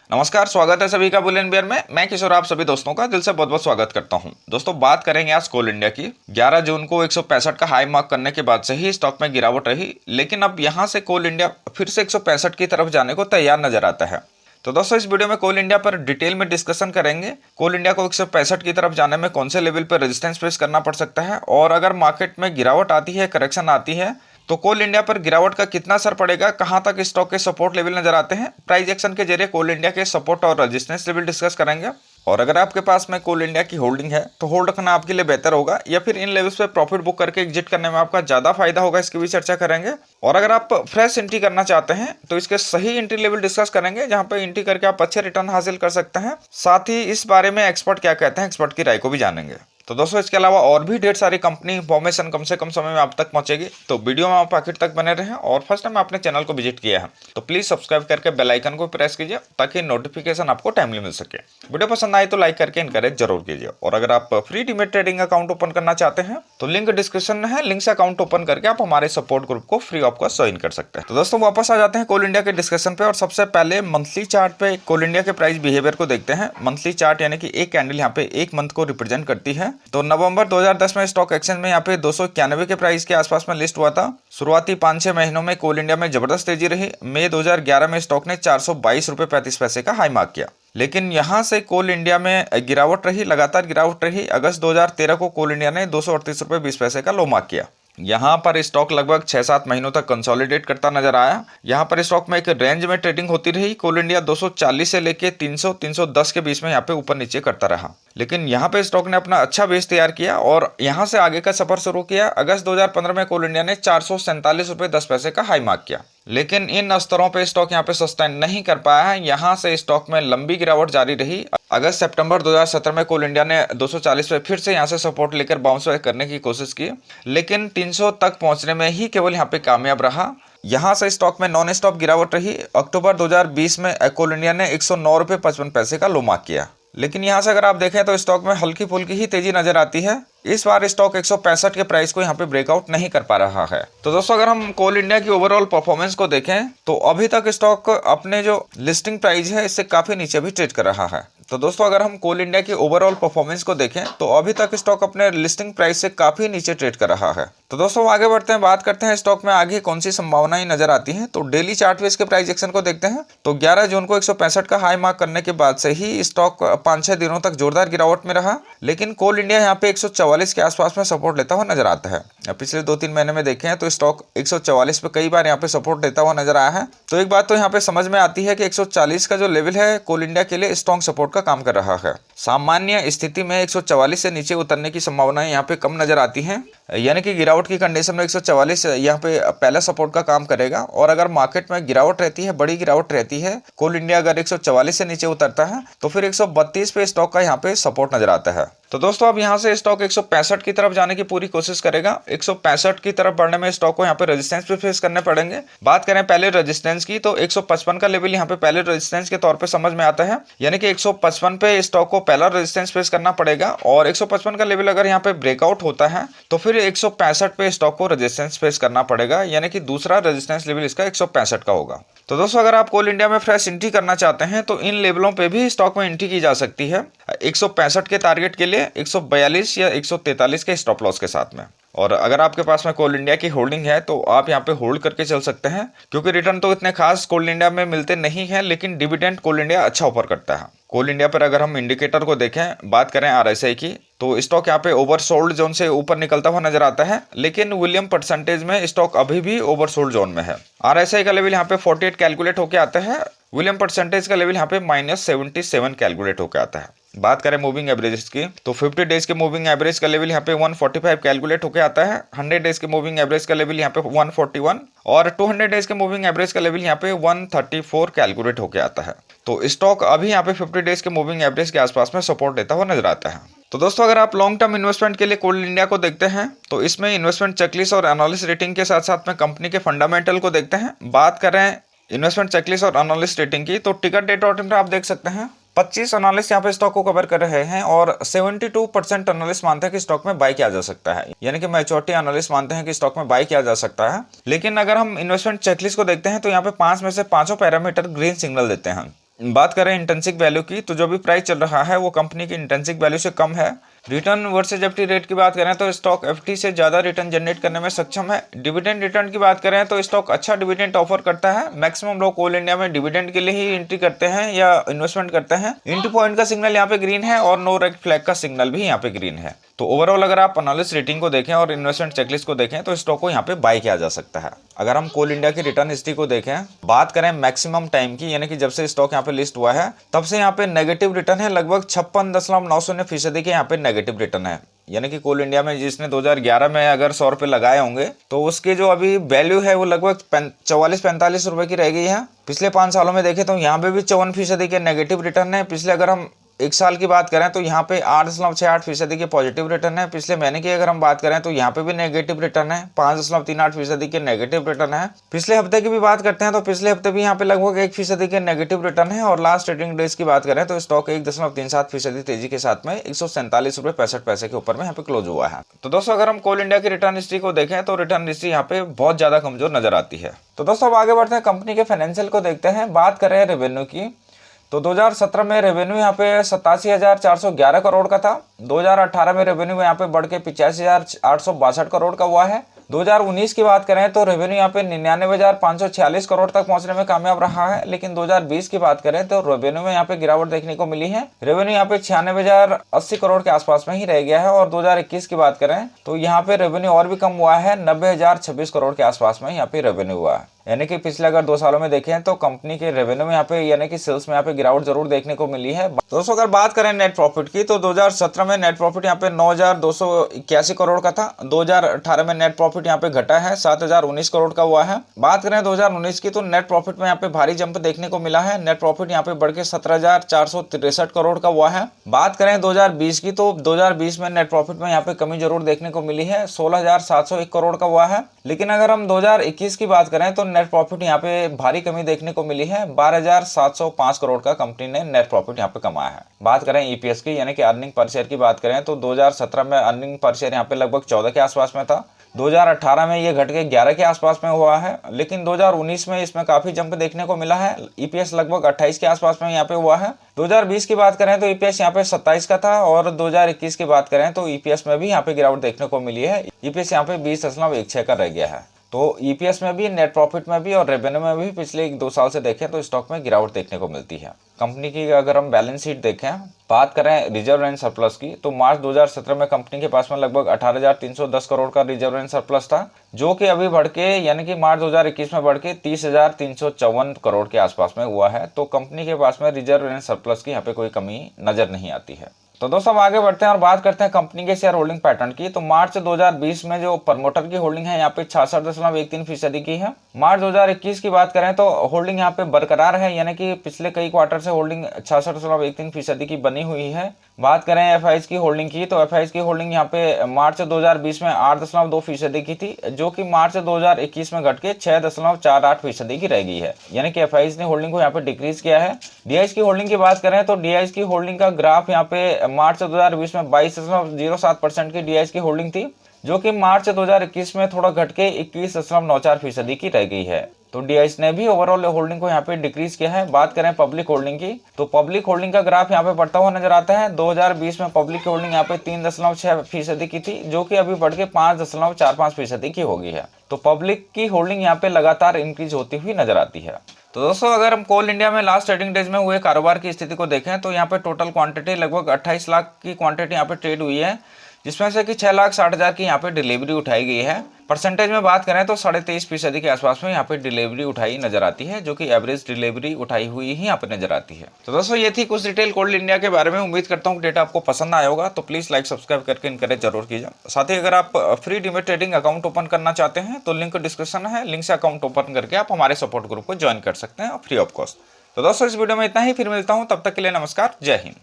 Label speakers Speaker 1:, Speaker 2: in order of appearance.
Speaker 1: नमस्कार, स्वागत है सभी का बुलियन बियर में। मैं किशोर आप सभी दोस्तों का दिल से बहुत बहुत स्वागत करता हूं। दोस्तों, बात करेंगे आज कोल इंडिया की। 11 जून को 165 का हाई मार्क करने के बाद से ही स्टॉक में गिरावट रही, लेकिन अब यहां से कोल इंडिया फिर से 165 की तरफ जाने को तैयार नजर आता है। तो दोस्तों, इस वीडियो में कोल इंडिया पर डिटेल में डिस्कशन करेंगे। कोल इंडिया को 165 की तरफ जाने में कौन से लेवल पर रेजिस्टेंस फेस करना पड़ सकता है, और अगर मार्केट में गिरावट आती है, करेक्शन आती है, तो कोल इंडिया पर गिरावट का कितना असर पड़ेगा, कहां तक स्टॉक के सपोर्ट लेवल नजर आते हैं। प्राइस एक्शन के जरिए कोल इंडिया के सपोर्ट और रेजिस्टेंस लेवल डिस्कस करेंगे। और अगर आपके पास में कोल इंडिया की होल्डिंग है तो होल्ड रखना आपके लिए बेहतर होगा, या फिर इन लेवल्स पे प्रॉफिट बुक करके एग्जिट करने में आपका ज्यादा फायदा होगा, इसकी भी चर्चा करेंगे। और अगर आप फ्रेश एंट्री करना चाहते हैं तो इसके सही एंट्री लेवल डिस्कस करेंगे, जहां पे एंट्री करके आप अच्छे रिटर्न हासिल कर सकते हैं। साथ ही इस बारे में एक्सपर्ट क्या कहते हैं, एक्सपर्ट की राय को भी जानेंगे। तो दोस्तों, इसके अलावा और भी ढेर सारी कंपनी इंफॉर्मेशन कम से कम समय में आप तक पहुंचेगी, तो वीडियो में आप आखिर तक बने रहें। और फर्स्ट टाइम आपने चैनल को विजिट किया है तो प्लीज सब्सक्राइब करके बेल आइकन को प्रेस कीजिए, ताकि नोटिफिकेशन आपको टाइमली मिल सके। वीडियो पसंद आए तो लाइक करके इनकरेज जरूर कीजिए। और अगर आप free demat trading account open करना चाहते हैं तो लिंक डिस्क्रिप्शन में है, लिंक से अकाउंट ओपन करके आप हमारे सपोर्ट ग्रुप को फ्री ऑफ कॉस्ट ज्वाइन कर सकते हैं। तो दोस्तों, वापस आ जाते हैं कोल इंडिया के डिस्कशन पे, और सबसे पहले मंथली चार्ट पे कोल इंडिया के प्राइस बिहेवियर को देखते हैं। मंथली चार्ट यानी कि एक कैंडल यहाँ पे एक मंथ को रिप्रेजेंट करती है। तो नवंबर 2010 में स्टॉक एक्सचेंज में यहाँ पे 291 के प्राइस के आसपास में लिस्ट हुआ था। शुरुआती 5-6 महीनों में कोल इंडिया में जबरदस्त तेजी रही। मई 2011 में स्टॉक ने 422 रुपए 35 पैसे का हाई मार्क किया, लेकिन यहां से कोल इंडिया में गिरावट रही, लगातार गिरावट रही। अगस्त 2013 को कोल इंडिया ने 238 रुपए 20 पैसे का लो मार्क किया। यहाँ पर स्टॉक लगभग 6-7 महीनों तक कंसोलिडेट करता नजर आया। यहाँ पर स्टॉक में एक रेंज में ट्रेडिंग होती रही। कोल इंडिया 240 से लेके 300-310 के बीच में यहाँ पे ऊपर नीचे करता रहा, लेकिन यहाँ पे स्टॉक ने अपना अच्छा बेस तैयार किया और यहाँ से आगे का सफर शुरू किया। अगस्त 2015 में कोल इंडिया ने 447 रुपए 10 पैसे का हाई मार्क किया, लेकिन इन स्तरों पे स्टॉक यहाँ पे सस्टेन नहीं कर पाया है। यहाँ से स्टॉक में लंबी गिरावट जारी रही। अगस्त सितंबर 2017 में कोल इंडिया ने 240 पे फिर से यहाँ से सपोर्ट लेकर बाउंस बैक करने की कोशिश की, लेकिन 300 तक पहुंचने में ही केवल यहाँ पे कामयाब रहा। यहाँ से स्टॉक में नॉन स्टॉप गिरावट रही। अक्टूबर 2020 में कोल इंडिया ने 109 रुपए 55 पैसे का लो मार्क किया, लेकिन यहाँ से अगर आप देखें तो स्टॉक में हल्की फुल्की ही तेजी नजर आती है। इस बार स्टॉक 165 के प्राइस को यहाँ पे ब्रेकआउट नहीं कर पा रहा है। तो दोस्तों, अगर हम कोल इंडिया की ओवरऑल परफॉर्मेंस को देखें तो अभी तक स्टॉक अपने जो लिस्टिंग प्राइस है इससे काफी नीचे भी ट्रेड कर रहा है। तो दोस्तों, अगर हम कोल इंडिया की ओवरऑल परफॉर्मेंस को देखें तो अभी तक स्टॉक अपने लिस्टिंग प्राइस से काफी नीचे ट्रेड कर रहा है। तो दोस्तों, आगे बढ़ते हैं, बात करते हैं स्टॉक में आगे कौन सी संभावनाएं नजर आती हैं। तो डेली चार्ट पे इसके प्राइस एक्शन को देखते हैं। तो 11 जून को 165 का हाई मार्क करने के बाद से ही स्टॉक 5-6 दिनों तक जोरदार गिरावट में रहा, लेकिन कोल इंडिया यहाँ पे 144 के आसपास में सपोर्ट लेता हुआ नजर आता है। पिछले 2-3 महीने में देखें तो स्टॉक 144 पे कई बार यहाँ पे सपोर्ट लेता हुआ नजर आया है। तो एक बात तो यहाँ पे समझ में आती है कि 140 का जो लेवल है कोल इंडिया के लिए स्ट्रॉन्ग सपोर्ट का काम कर रहा है। सामान्य स्थिति में 144 से नीचे उतरने की संभावनाएं यहाँ पे कम नजर आती हैं, यानी कि गिरावट की कंडीशन में 144 यहाँ पे पहला सपोर्ट का काम करेगा। और अगर मार्केट में गिरावट रहती है, बड़ी गिरावट रहती है, कोल इंडिया अगर 144 से नीचे उतरता है तो फिर 132 पे स्टॉक का यहाँ पे सपोर्ट नजर आता है। तो दोस्तों, अब यहाँ से स्टॉक 165 की तरफ जाने की पूरी कोशिश करेगा। 165 की तरफ बढ़ने में स्टॉक को यहाँ पे रेजिस्टेंस पे फेस करने पड़ेंगे। बात करें पहले रेजिस्टेंस की तो 155 का लेवल यहाँ पे पहले रेजिस्टेंस के तौर पे समझ में आता है, यानी कि 155 पे स्टॉक को पहला रेजिस्टेंस फेस करना पड़ेगा। और 155 का लेवल अगर यहाँ पे ब्रेकआउट होता है तो फिर 165 पे स्टॉक को रेजिस्टेंस फेस करना पड़ेगा, यानी कि दूसरा रेजिस्टेंस लेवल इसका 165 का होगा। तो दोस्तों, अगर आप कोल इंडिया में फ्रेश एंट्री करना चाहते हैं तो इन लेवलों पे भी स्टॉक में एंट्री की जा सकती है। 165 के टारगेट के लिए 142 या 143 के स्टॉप लॉस के साथ में। और अगर आपके पास में कोल इंडिया की होल्डिंग है तो आप यहाँ पे होल्ड करके चल सकते हैं, क्योंकि रिटर्न तो इतने खास कोल इंडिया में मिलते नहीं हैं, लेकिन डिविडेंड कोल इंडिया अच्छा ऑफर करता है। कोल इंडिया पर अगर हम इंडिकेटर को देखें, बात करें RSI की, तो स्टॉक यहाँ पे ओवरसोल्ड जोन से ऊपर निकलता हुआ नजर आता है, लेकिन विलियम परसेंटेज में स्टॉक अभी भी ओवरसोल्ड जोन में है। RSI का लेवल यहाँ पे 48 कैलकुलेट होकर आता है, विलियम परसेंटेज का लेवल यहाँ पे -77 कैलकुलेट होकर आता है। बात करें मूविंग एवरेज की तो 50 डेज के मूविंग एवरेज का लेवल यहाँ पे 145 कैलकुलेट होकर आता है। 100 डेज के मूविंग एवरेज का लेवल यहाँ पे 141 और 200 डेज के मूविंग एवरेज का लेवल यहाँ पे 134 कैलकुलेट होकर आता है। तो स्टॉक अभी यहाँ पे 50 डेज के मूविंग एवरेज के आसपास में सपोर्ट देता हुआ नजर आता है। तो दोस्तों, अगर आप लॉन्ग टर्म इन्वेस्टमेंट के लिए कोल इंडिया को देखते हैं तो इसमें इन्वेस्टमेंट चेकलिस्ट और एनालिस्ट रेटिंग के साथ साथ में कंपनी के फंडामेंटल को देखते हैं। बात करें इन्वेस्टमेंट चेकलिस्ट और एनालिस्ट रेटिंग की तो टिकट.in पर आप देख सकते हैं 25 एनालिस्ट यहाँ पे स्टॉक को कवर कर रहे हैं और 72% एनालिस्ट मानते हैं कि स्टॉक में बाय किया जा सकता है, यानी कि मैच्योरिटी एनालिस्ट मानते हैं कि स्टॉक में बाय किया जा सकता है। लेकिन अगर हम इन्वेस्टमेंट चेकलिस्ट को देखते हैं तो यहाँ पे 5 में से 5 पैरामीटर ग्रीन सिग्नल देते हैं। बात करें इंट्रिंसिक वैल्यू की, तो जो भी प्राइस चल रहा है वो कंपनी की इंट्रिंसिक वैल्यू से कम है। रिटर्न वर्सेज एफटी रेट की बात करें तो स्टॉक एफटी से ज़्यादा रिटर्न जनरेट करने में सक्षम है। डिविडेंड रिटर्न की बात करें तो स्टॉक अच्छा डिविडेंड ऑफर करता है। मैक्सिमम लोग कोल इंडिया में डिविडेंड के लिए ही एंट्री करते हैं या इन्वेस्टमेंट करते हैं। एंट्री पॉइंट का सिग्नल यहाँ पे ग्रीन है और नो रेड फ्लैग का सिग्नल भी यहाँ पे ग्रीन है। तो ओवरऑल अगर आप एनालिस्ट रेटिंग को देखें और इन्वेस्टमेंट चेकलिस्ट को देखें तो स्टॉक को यहाँ पे बाय किया जा सकता है। अगर हम कोल इंडिया की रिटर्न हिस्ट्री को देखें, बात करें मैक्सिमम टाइम की, यानी कि जब से स्टॉक यहाँ पे लिस्ट हुआ है तब से यहाँ पे नेगेटिव रिटर्न है। लगभग 56.90% के यहाँ पे नेगेटिव रिटर्न है। यानी कि कोल इंडिया में जिसने 2011 में अगर 100 रुपये लगाए होंगे तो उसके जो अभी वैल्यू है वो लगभग 44-45 रुपए की रह गई है। पिछले 5 सालों में देखें तो यहाँ पे भी 54% के नेगेटिव रिटर्न है। पिछले अगर हम 1 साल की बात करें तो यहाँ पे 8.68% के पॉजिटिव रिटर्न है। पिछले महीने की अगर हम बात करें तो यहाँ पे भी नेगेटिव रिटर्न है, 5.38% के नेगेटिव रिटर्न है। पिछले हफ्ते की भी बात करते हैं तो पिछले हफ्ते भी यहाँ पे लगभग 1% के नेगेटिव रिटर्न है। और लास्ट ट्रेडिंग डेज की बात करें तो स्टॉक 1.37% तेजी के साथ में 147.65 के ऊपर में यहाँ पे क्लोज हुआ है। तो दोस्तों अगर हम कोल इंडिया की रिटर्न हिस्ट्री को देखें तो रिटर्न हिस्ट्री यहाँ पे बहुत ज्यादा कमजोर नजर आती है। तो दोस्तों अब आगे बढ़ते हैं, कंपनी के फाइनेंशियल को देखते हैं। बात करें रेवेन्यू की तो 2017 में रेवेन्यू यहाँ पे 87,411 करोड़ का था। 2018 में रेवेन्यू यहाँ पे बढ़ के 85,862 करोड़ का हुआ है। 2019 की बात करें तो रेवेन्यू यहाँ पे 99,546 करोड़ तक पहुंचने में कामयाब रहा है। लेकिन 2020 की बात करें तो रेवेन्यू में यहाँ पे गिरावट देखने को मिली है। रेवेन्यू यहाँ पे 96,080 करोड़ के आसपास में ही रह गया है। और 2021 की बात करें तो यहाँ पे रेवेन्यू और भी कम हुआ है, 90,026 करोड़ के आसपास में यहाँ पे रेवेन्यू हुआ है। यानी कि पिछले अगर 2 सालों में देखें तो कंपनी के रेवेन्यू में यहाँ पे यानी कि सेल्स में यहाँ पे गिरावट जरूर देखने को मिली है। दोस्तों अगर बात करें नेट प्रॉफिट की तो 2017 में नेट प्रॉफिट यहाँ पे 9,281 करोड़ का था। 2018 में नेट प्रॉफिट यहाँ पे घटा है, 7,019 करोड़ का हुआ है। बात करें 2019 की तो नेट प्रॉफिट में यहाँ पे भारी जंप देखने को मिला है। नेट प्रॉफिट यहाँ पे बढ़ के 17,463 करोड़ का हुआ है। बात करें 2020 की तो 2020 में नेट प्रॉफिट में यहाँ पे कमी जरूर देखने को मिली है, 16,701 करोड़ का हुआ है। लेकिन अगर हम 2021 की बात करें तो नेट प्रॉफिट यहाँ पे भारी कमी देखने को मिली है, 12,705 करोड़ का कंपनी ने नेट प्रॉफिट यहाँ पे कमाया है। बात करें ईपीएस की यानी कि अर्निंग पर शेयर की बात करें तो 2017 में अर्निंग पर शेयर यहाँ पे लगभग 14 के आसपास में था। 2018 में ये घट के 11 के आसपास में हुआ है। लेकिन 2019 में इसमें काफी जंप देखने को मिला है, ईपीएस लगभग 28 के आसपास में यहाँ पे हुआ है। 2020 की बात करें तो ईपीएस यहाँ पे 27 का था और 2021 की बात करें तो ईपीएस में भी यहाँ पे गिरावट देखने को मिली है। ईपीएस यहाँ पे 20.16 का रह गया है। तो ईपीएस में भी, नेट प्रॉफिट में भी और रेवेन्यू में भी पिछले 1-2 साल से देखें तो स्टॉक में गिरावट देखने को मिलती है। कंपनी की अगर हम बैलेंस शीट देखें, बात करें रिजर्व एंड सरप्लस की तो मार्च 2017 में कंपनी के पास में लगभग 18,310 करोड़ का रिजर्व एंड सरप्लस था, जो कि अभी बढ़ के यानी कि मार्च 2021 में बढ़ के 30,354 करोड़ के आसपास में हुआ है। तो कंपनी के पास में रिजर्व एंड सरप्लस की यहाँ पे कोई कमी नजर नहीं आती है। तो दोस्तों हम आगे बढ़ते हैं और बात करते हैं कंपनी के शेयर होल्डिंग पैटर्न की। तो मार्च 2020 में जो प्रमोटर की होल्डिंग है यहाँ पे 66.13% की है। मार्च 2021 की बात करें तो होल्डिंग यहाँ पे बरकरार है, यानी कि पिछले कई क्वार्टर से होल्डिंग 66.13% की बनी हुई है। बात करें एफआईज की होल्डिंग की तो एफआईज की होल्डिंग यहाँ पे मार्च 2020 में 8.2% की थी, जो कि मार्च 2021 में घट के 6.48% की रह गई है। यानी कि एफआईज ने होल्डिंग को यहाँ पे डिक्रीज किया है। डीआईज की होल्डिंग की बात करें तो डीआईज की होल्डिंग का ग्राफ यहाँ पे मार्च 2020 में 22.07% की डीआईज की होल्डिंग थी, जो कि मार्च 2021 में थोड़ा घट के 21.94% की रह गई है। तो डीआईज ने भी ओवरऑल होल्डिंग को यहाँ पे डिक्रीज किया है। बात करें पब्लिक होल्डिंग की तो पब्लिक होल्डिंग का ग्राफ यहाँ पे बढ़ता हुआ नजर आता है। 2020 में पब्लिक होल्डिंग यहाँ पे 3.6% की थी, जो कि अभी बढ़ के 5.45% की हो गई है। तो पब्लिक की होल्डिंग यहाँ पे लगातार इंक्रीज होती हुई नजर आती है। तो दोस्तों अगर हम कोल इंडिया में लास्ट ट्रेडिंग डेज में हुए कारोबार की स्थिति को देखें तो यहाँ पे टोटल क्वांटिटी लगभग 28 लाख की क्वांटिटी यहाँ पे ट्रेड हुई है, जिसमें से कि 6,60,000 की यहाँ पे डिलीवरी उठाई गई है। परसेंटेज में बात करें तो 23.5% के आसपास में यहाँ पे डिलीवरी उठाई नजर आती है, जो कि एवरेज डिलीवरी उठाई हुई ही यहाँ पे नजर आती है। तो दोस्तों ये थी कुछ डिटेल कोल इंडिया के बारे में। उम्मीद करता हूँ डेटा आपको पसंद आया होगा, तो प्लीज लाइक सब्सक्राइब करके इनकरेज जरूर कीजिए। साथ ही अगर आप free demat trading account open करना चाहते हैं तो लिंक डिस्क्रिप्शन है, लिंक से अकाउंट ओपन करके आप हमारे सपोर्ट ग्रुप को ज्वाइन कर सकते हैं फ्री ऑफ कॉस्ट। तो दोस्तों इस वीडियो में इतना ही, फिर मिलता हूँ, तब तक के लिए नमस्कार, जय हिंद।